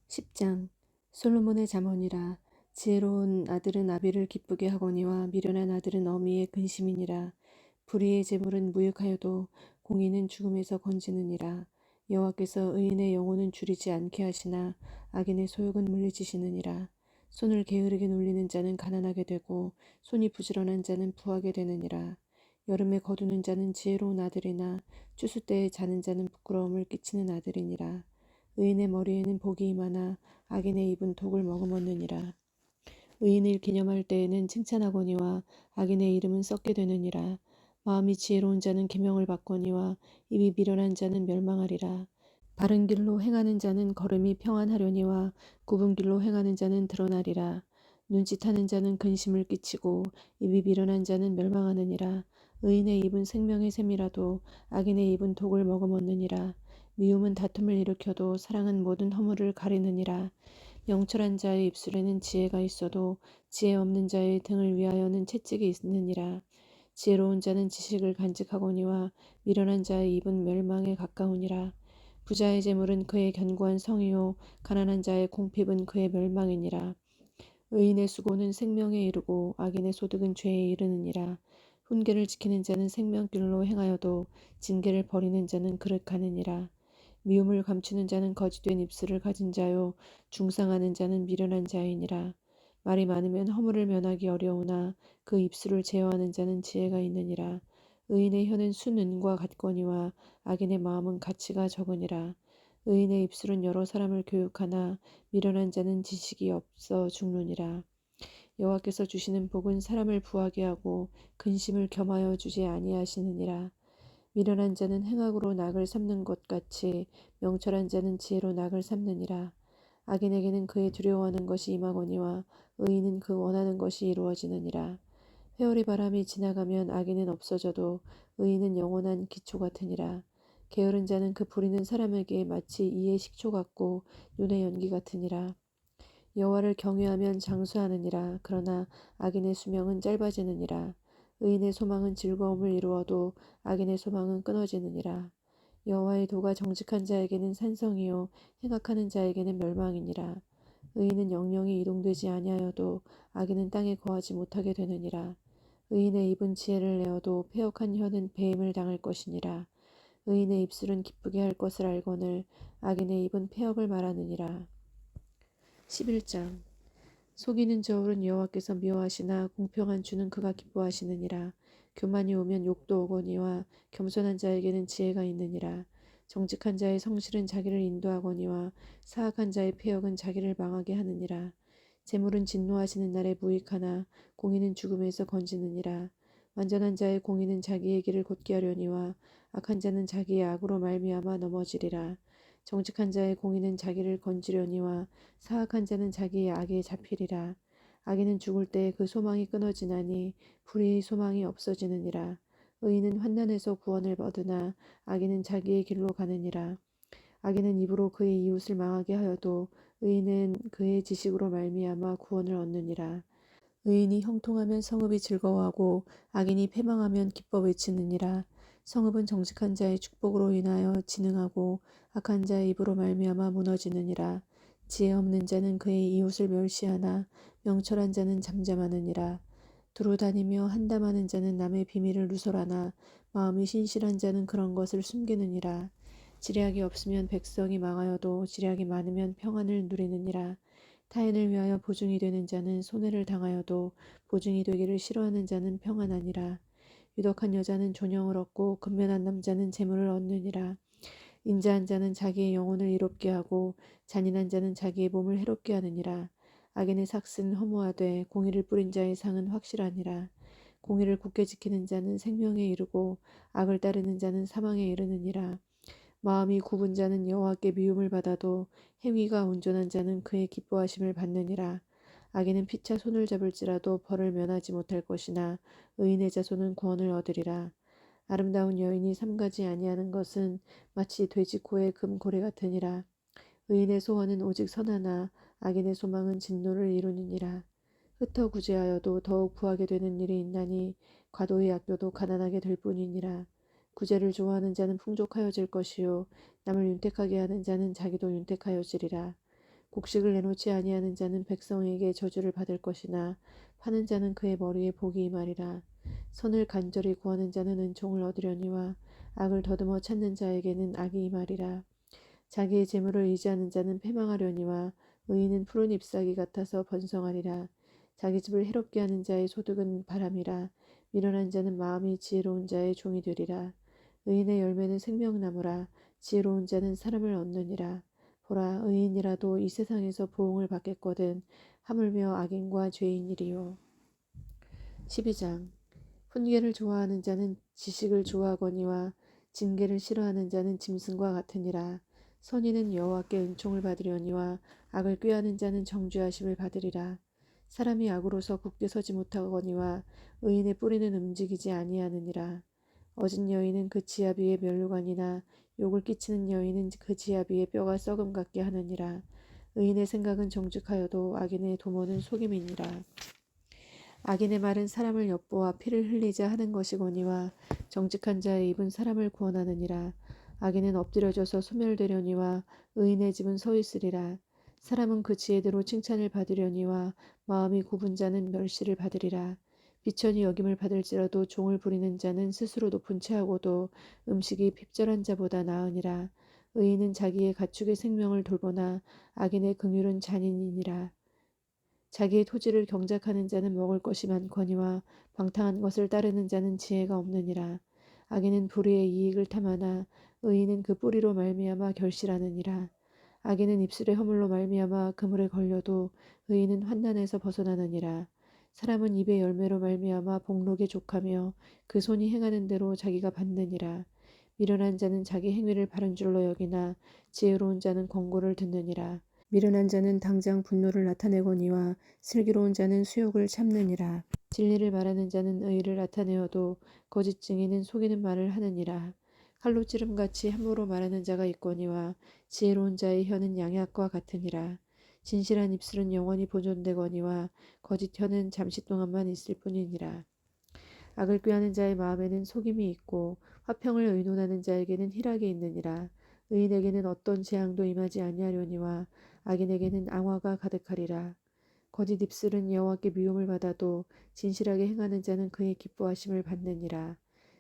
10장 솔로몬의 잠언이라. 지혜로운 아들은 아비를 기쁘게 하거니와 미련한 아들은 어미의 근심이니라. 불의의 재물은 무익하여도 공의는 죽음에서 건지느니라. 여호와께서 의인의 영혼은 줄이지 않게 하시나 악인의 소욕은 물리치시느니라. 손을 게으르게 놀리는 자는 가난하게 되고 손이 부지런한 자는 부하게 되느니라. 여름에 거두는 자는 지혜로운 아들이나 추수 때에 자는 자는 부끄러움을 끼치는 아들이니라. 의인의 머리에는 복이 임하나 악인의 입은 독을 머금었느니라. 의인을 기념할 때에는 칭찬하거니와 악인의 이름은 썩게 되느니라. 마음이 지혜로운 자는 계명을 받거니와 입이 미련한 자는 멸망하리라. 바른 길로 행하는 자는 걸음이 평안하려니와 굽은 길로 행하는 자는 드러나리라. 눈짓하는 자는 근심을 끼치고 입이 미련한 자는 멸망하느니라. 의인의 입은 생명의 샘이라도 악인의 입은 독을 머금었느니라. 미움은 다툼을 일으켜도 사랑은 모든 허물을 가리느니라. 명철한 자의 입술에는 지혜가 있어도 지혜 없는 자의 등을 위하여는 채찍이 있느니라. 지혜로운 자는 지식을 간직하거니와 미련한 자의 입은 멸망에 가까우니라. 부자의 재물은 그의 견고한 성이요 가난한 자의 공핍은 그의 멸망이니라. 의인의 수고는 생명에 이르고 악인의 소득은 죄에 이르느니라. 훈계를 지키는 자는 생명길로 행하여도 징계를 버리는 자는 그릇가느니라. 미움을 감추는 자는 거짓된 입술을 가진 자요 중상하는 자는 미련한 자이니라. 말이 많으면 허물을 면하기 어려우나 그 입술을 제어하는 자는 지혜가 있느니라. 의인의 혀는 순은과 같거니와 악인의 마음은 가치가 적으니라. 의인의 입술은 여러 사람을 교육하나 미련한 자는 지식이 없어 죽느니라. 여호와께서 주시는 복은 사람을 부하게 하고 근심을 겸하여 주지 아니하시느니라. 미련한 자는 행악으로 낙을 삼는 것 같이 명철한 자는 지혜로 낙을 삼느니라. 악인에게는 그의 두려워하는 것이 임하거니와 의인은 그 원하는 것이 이루어지느니라. 회오리 바람이 지나가면 악인은 없어져도 의인은 영원한 기초 같으니라. 게으른 자는 그 부리는 사람에게 마치 이의 식초 같고 눈의 연기 같으니라. 여호와를 경외하면 장수하느니라. 그러나 악인의 수명은 짧아지느니라. 의인의 소망은 즐거움을 이루어도 악인의 소망은 끊어지느니라. 여호와의 도가 정직한 자에게는 산성이요 행악하는 자에게는 멸망이니라. 의인은 영영이 이동되지 아니하여도 악인은 땅에 거하지 못하게 되느니라. 의인의 입은 지혜를 내어도 패역한 혀는 배임을 당할 것이니라. 의인의 입술은 기쁘게 할 것을 알거늘 악인의 입은 패역을 말하느니라. 11장 속이는 저울은 여호와께서 미워하시나 공평한 주는 그가 기뻐하시느니라. 교만이 오면 욕도 오거니와 겸손한 자에게는 지혜가 있느니라. 정직한 자의 성실은 자기를 인도하거니와 사악한 자의 패역은 자기를 망하게 하느니라. 재물은 진노하시는 날에 무익하나 공의는 죽음에서 건지느니라. 완전한 자의 공의는 자기의 길을 곧게 하려니와 악한 자는 자기의 악으로 말미암아 넘어지리라. 정직한 자의 공의는 자기를 건지려니와 사악한 자는 자기의 악에 잡히리라. 악인은 죽을 때에 그 소망이 끊어지나니 불의의 소망이 없어지느니라. 의인은 환난에서 구원을 얻으나 악인은 자기의 길로 가느니라. 악인은 입으로 그의 이웃을 망하게 하여도 의인은 그의 지식으로 말미암아 구원을 얻느니라. 의인이 형통하면 성읍이 즐거워하고 악인이 패망하면 기뻐 외치느니라. 성읍은 정직한 자의 축복으로 인하여 진흥하고 악한 자의 입으로 말미암아 무너지느니라. 지혜 없는 자는 그의 이웃을 멸시하나 명철한 자는 잠잠하느니라. 두루 다니며 한담하는 자는 남의 비밀을 누설하나 마음이 신실한 자는 그런 것을 숨기느니라. 지략이 없으면 백성이 망하여도 지략이 많으면 평안을 누리느니라. 타인을 위하여 보증이 되는 자는 손해를 당하여도 보증이 되기를 싫어하는 자는 평안하니라. 유덕한 여자는 존영을 얻고 근면한 남자는 재물을 얻느니라. 인자한 자는 자기의 영혼을 이롭게 하고 잔인한 자는 자기의 몸을 해롭게 하느니라. 악인의 삭슬은 허무하되 공의를 뿌린 자의 상은 확실하니라. 공의를 굳게 지키는 자는 생명에 이르고 악을 따르는 자는 사망에 이르느니라. 마음이 굽은 자는 여호와께 미움을 받아도 행위가 온전한 자는 그의 기뻐하심을 받느니라. 악인은 피차 손을 잡을지라도 벌을 면하지 못할 것이나 의인의 자손은 구원을 얻으리라. 아름다운 여인이 삼가지 아니하는 것은 마치 돼지 코의 금고래 같으니라. 의인의 소원은 오직 선하나 악인의 소망은 진노를 이루느니라. 흩어 구제하여도 더욱 구하게 되는 일이 있나니 과도히 아껴도 가난하게 될 뿐이니라. 구제를 좋아하는 자는 풍족하여질 것이요 남을 윤택하게 하는 자는 자기도 윤택하여지리라. 곡식을 내놓지 아니하는 자는 백성에게 저주를 받을 것이나 파는 자는 그의 머리에 복이 임하리라. 선을 간절히 구하는 자는 은총을 얻으려니와 악을 더듬어 찾는 자에게는 악이 임하리라. 자기의 재물을 의지하는 자는 패망하려니와 의인은 푸른 잎사귀 같아서 번성하리라. 자기 집을 해롭게 하는 자의 소득은 바람이라. 미련한 자는 마음이 지혜로운 자의 종이 되리라. 의인의 열매는 생명나무라. 지혜로운 자는 사람을 얻느니라. 보라, 의인이라도 이 세상에서 보응을 받겠거든 하물며 악인과 죄인이리요. 12장. 훈계를 좋아하는 자는 지식을 좋아하거니와 징계를 싫어하는 자는 짐승과 같으니라. 선인은 여호와께 은총을 받으려니와 악을 꾀하는 자는 정죄하심을 받으리라. 사람이 악으로서 굳게 서지 못하거니와 의인의 뿌리는 움직이지 아니하느니라. 어진 여인은 그 지압 위에 면류관이나 욕을 끼치는 여인은 그 지압 위에 뼈가 썩음 같게 하느니라. 의인의 생각은 정직하여도 악인의 도모는 속임이니라. 악인의 말은 사람을 엿보아 피를 흘리자 하는 것이거니와 정직한 자의 입은 사람을 구원하느니라. 악인은 엎드려져서 소멸되려니와 의인의 집은 서 있으리라. 사람은 그 지혜대로 칭찬을 받으려니와 마음이 굽은 자는 멸시를 받으리라. 비천이 여김을 받을지라도 종을 부리는 자는 스스로 높은 채하고도 음식이 핍절한 자보다 나으니라. 의인은 자기의 가축의 생명을 돌보나 악인의 긍휼은 잔인이니라. 자기의 토지를 경작하는 자는 먹을 것이 많거니와 방탕한 것을 따르는 자는 지혜가 없느니라. 악인은 불의의 이익을 탐하나 의인은 그 뿌리로 말미암아 결실하느니라. 악인은 입술의 허물로 말미암아 그물에 걸려도 의인은 환난에서 벗어나느니라. 사람은 입의 열매로 말미암아 복록에 족하며 그 손이 행하는 대로 자기가 받느니라. 미련한 자는 자기 행위를 바른 줄로 여기나 지혜로운 자는 권고를 듣느니라. 미련한 자는 당장 분노를 나타내거니와 슬기로운 자는 수욕을 참느니라. 진리를 말하는 자는 의를 나타내어도 거짓 증인은 속이는 말을 하느니라. 칼로 찌름같이 함부로 말하는 자가 있거니와 지혜로운 자의 혀는 양약과 같으니라. 진실한 입술은 영원히 보존되거니와 거짓 혀는 잠시 동안만 있을 뿐이니라. 악을 꾀하는 자의 마음에는 속임이 있고 화평을 의논하는 자에게는 희락이 있느니라. 의인에게는 어떤 재앙도 임하지 아니하려니와 악인에게는 앙화가 가득하리라. 거짓 입술은 여호와께 미움을 받아도 진실하게 행하는 자는 그의 기뻐하심을 받느니라.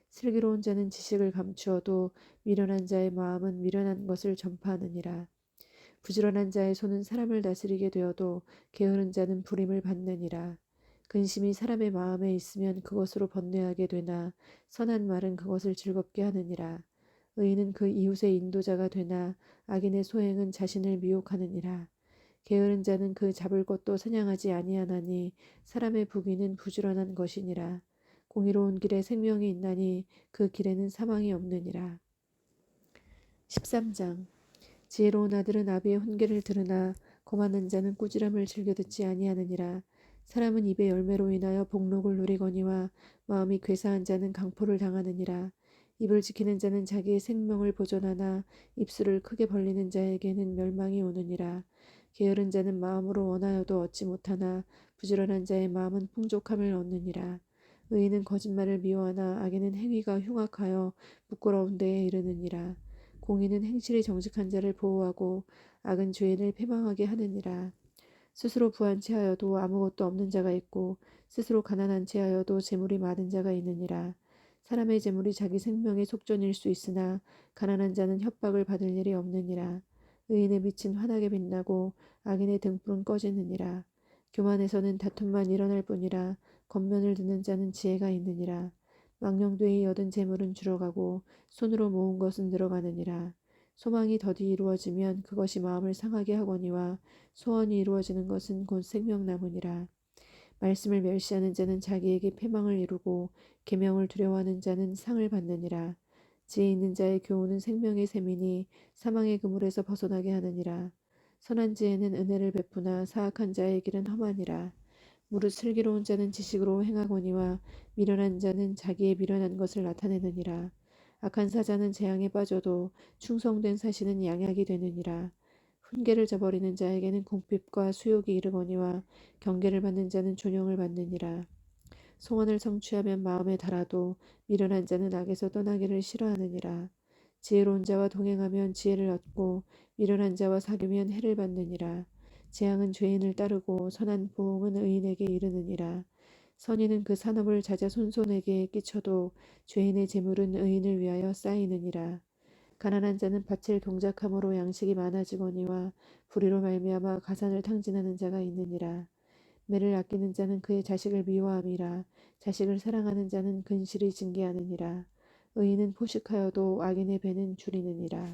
슬기로운 자는 지식을 감추어도 미련한 자의 마음은 미련한 것을 전파하느니라. 부지런한 자의 손은 사람을 다스리게 되어도 게으른 자는 부림을 받느니라. 근심이 사람의 마음에 있으면 그것으로 번뇌하게 되나 선한 말은 그것을 즐겁게 하느니라. 의인은 그 이웃의 인도자가 되나 악인의 소행은 자신을 미혹하느니라. 게으른 자는 그 잡을 것도 사냥하지 아니하나니 사람의 부귀는 부지런한 것이니라. 공의로운 길에 생명이 있나니 그 길에는 사망이 없느니라. 13장. 지혜로운 아들은 아비의 훈계를 들으나 거만한 자는 꾸지람을 즐겨 듣지 아니하느니라. 사람은 입의 열매로 인하여 복록을 누리거니와 마음이 괴사한 자는 강포를 당하느니라. 입을 지키는 자는 자기의 생명을 보존하나 입술을 크게 벌리는 자에게는 멸망이 오느니라. 게으른 자는 마음으로 원하여도 얻지 못하나 부지런한 자의 마음은 풍족함을 얻느니라. 의인은 거짓말을 미워하나 악인은 행위가 흉악하여 부끄러운 데에 이르느니라. 공의는 행실이 정직한 자를 보호하고 악은 죄인을 패망하게 하느니라. 스스로 부한 채하여도 아무것도 없는 자가 있고 스스로 가난한 채하여도 재물이 많은 자가 있느니라. 사람의 재물이 자기 생명의 속전일 수 있으나 가난한 자는 협박을 받을 일이 없느니라. 의인의 빛은 환하게 빛나고 악인의 등불은 꺼지느니라. 교만에서는 다툼만 일어날 뿐이라 겉면을 드는 자는 지혜가 있느니라. 망령되이 얻은 재물은 줄어가고 손으로 모은 것은 늘어가느니라. 소망이 더디 이루어지면 그것이 마음을 상하게 하거니와 소원이 이루어지는 것은 곧 생명나무니라. 말씀을 멸시하는 자는 자기에게 패망을 이루고 계명을 두려워하는 자는 상을 받느니라. 지혜 있는 자의 교훈은 생명의 샘이니 사망의 그물에서 벗어나게 하느니라. 선한 지혜는 은혜를 베푸나 사악한 자의 길은 험하니라. 무릇 슬기로운 자는 지식으로 행하거니와 미련한 자는 자기의 미련한 것을 나타내느니라. 악한 사자는 재앙에 빠져도 충성된 사신은 양약이 되느니라. 훈계를 저버리는 자에게는 궁핍과 수욕이 이르거니와 경계를 받는 자는 존용을 받느니라. 소원을 성취하면 마음에 달아도 미련한 자는 악에서 떠나기를 싫어하느니라. 지혜로운 자와 동행하면 지혜를 얻고 미련한 자와 사귀면 해를 받느니라. 재앙은 죄인을 따르고 선한 보응은 의인에게 이르느니라. 선인은 그 산업을 자자손손에게 끼쳐도 죄인의 재물은 의인을 위하여 쌓이느니라. 가난한 자는 밭을 경작함으로 양식이 많아지거니와 불의로 말미암아 가산을 탕진하는 자가 있느니라. 매를 아끼는 자는 그의 자식을 미워함이라. 자식을 사랑하는 자는 근실이 징계하느니라. 의인은 포식하여도 악인의 배는 줄이느니라.